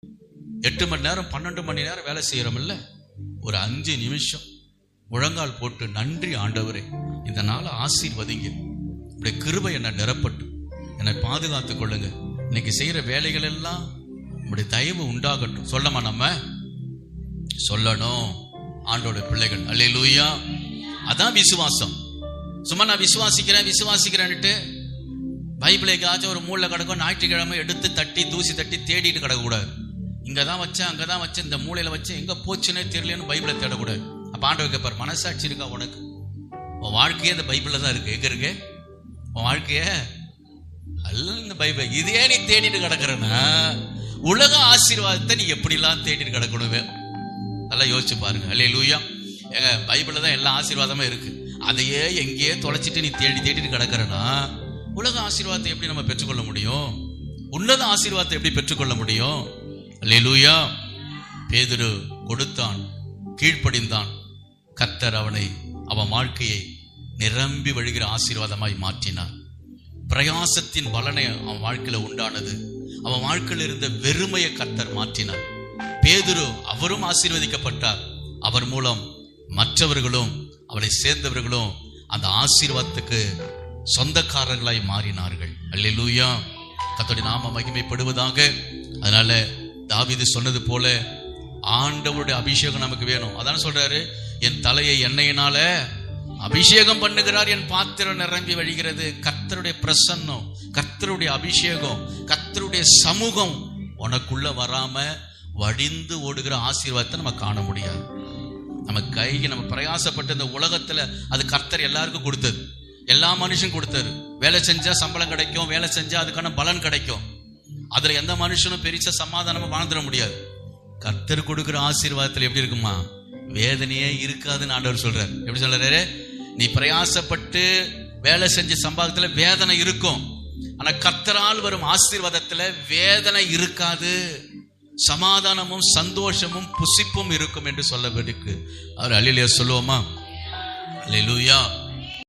8 மணி நேரம் 12 மணி நேரம் வேலை செய்யறோம்ல, ஒரு 5 நிமிஷம் முழங்கால் போட்டு, நன்றி ஆண்டவரே, இந்த நாளை ஆசீர்வதிங்க, இப்படி கிருபை என்னை நிரப்பட்டும், என்னை பாதுகாத்துக் கொள்ளுங்க, இன்னைக்கு செய்யற வேலைகள் எல்லாம் இப்படி தயவு உண்டாகட்டும். சொல்லமா? நம்ம சொல்லணும் ஆண்டோட பிள்ளைகள். அல்லேலூயா. அதான் விசுவாசம். சும்மா நான் விசுவாசிக்கிறேன்னுட்டு பைபிளைக்காச்சும் ஒரு மூளை கிடக்கும், ஞாயிற்றுக்கிழமை எடுத்து தட்டி தூசி தட்டி தேடிட்டு கிடக்கக்கூடாது. இங்கதான் வச்சேன், அங்கதான் வச்சேன், இந்த மூளையில வச்சேன், எங்க போச்சுன்னே தெரியலன்னு பைபிளை தேடக்கூடாது. அப்ப ஆண்டவர் கேட்பார், மனசாட்சி இருக்கா உனக்கு? உன் வாழ்க்கையே இந்த பைபிள்ல தான் இருக்கு. எங்க இருக்கு உன் வாழ்க்கைய? அல்ல இந்த பைபிள். இதே நீ தேடிட்டு கிடக்குறன்னா உலக ஆசீர்வாதத்தை நீ எப்படிலாம் தேடிட்டு கிடக்கணுமே, நல்லா யோசிச்சு பாருங்க. அல்லேலூயா. பைபிள்ல தான் எல்லா ஆசீர்வாதமும் இருக்கு. அதையே எங்கேயே தொலைச்சிட்டு நீ தேடிட்டு கிடக்குறன்னா உலக ஆசீர்வாதத்தை எப்படி நம்ம பெற்றுக்கொள்ள முடியும்? உன்னத ஆசீர்வாதத்தை எப்படி பெற்றுக்கொள்ள முடியும்? அல்லேலூயா. பேதுரு கொடுத்தான், கீழ்ப்படிந்தான். கர்த்தர் அவன் வாழ்க்கையை நிரம்பி வழிகிற ஆசீர்வாதமாய் மாற்றினார். பிரயாசத்தின் பலனை அவன் வாழ்க்கையில உண்டானது. அவன் வாழ்க்கையில் இருந்த வெறுமையை கர்த்தர் மாற்றினார். பேதுரு அவரும் ஆசீர்வதிக்கப்பட்டார். அவர் மூலம் மற்றவர்களும் அவரை சேர்ந்தவர்களும் அந்த ஆசீர்வாதத்துக்கு சொந்தக்காரர்களாய் மாறினார்கள். அல்லேலூயா. கர்த்தருடைய நாம மகிமைப்படுவதாக. அதனால தாவீது சொன்னது போல ஆண்டவருடைய அபிஷேகம் நமக்கு வேணும். அதான் சொல்றாரு, என் தலையை எண்ணெயினால அபிஷேகம் பண்ணுகிறார், என் பாத்திரம் நிரம்பி வழிகிறது. கர்த்தருடைய பிரசன்னம், கர்த்தருடைய அபிஷேகம், கர்த்தருடைய சமூகம் உனக்குள்ள வராம வடிந்து ஓடுகிற ஆசீர்வாதத்தை நம்ம காண முடியாது. நம்ம கைக்கு நம்ம பிரயாசப்பட்டு இந்த உலகத்துல அது கர்த்தர் எல்லாருக்கும் கொடுத்தது, எல்லா மனுஷன் கொடுத்தாரு. வேலை செஞ்சா சம்பளம் கிடைக்கும், வேலை செஞ்சா அதுக்கான பலன் கிடைக்கும். அதுல எந்த மனுஷனும் பெரிய சமாதானமா வாழ்ந்துட முடியாது. கர்த்தர் கொடுக்கிற ஆசீர்வாதத்துல எப்படி இருக்குமா? வேதனையே இருக்காதுன்னு ஆண்டவர் சொல்றாரு. எப்படி சொல்றாரு? நீ பிரயாசப்பட்டு வேலை செஞ்ச சம்பாதத்துல வேதனை இருக்கும், ஆனா கர்த்தரால் வரும் ஆசீர்வாதத்துல வேதனை இருக்காது, சமாதானமும் சந்தோஷமும் புசிப்பும் இருக்கும் என்று சொல்லப்பட்டிருக்கு. அவர் அல்லேலூயா சொல்லுவோமா? அல்லேலூயா.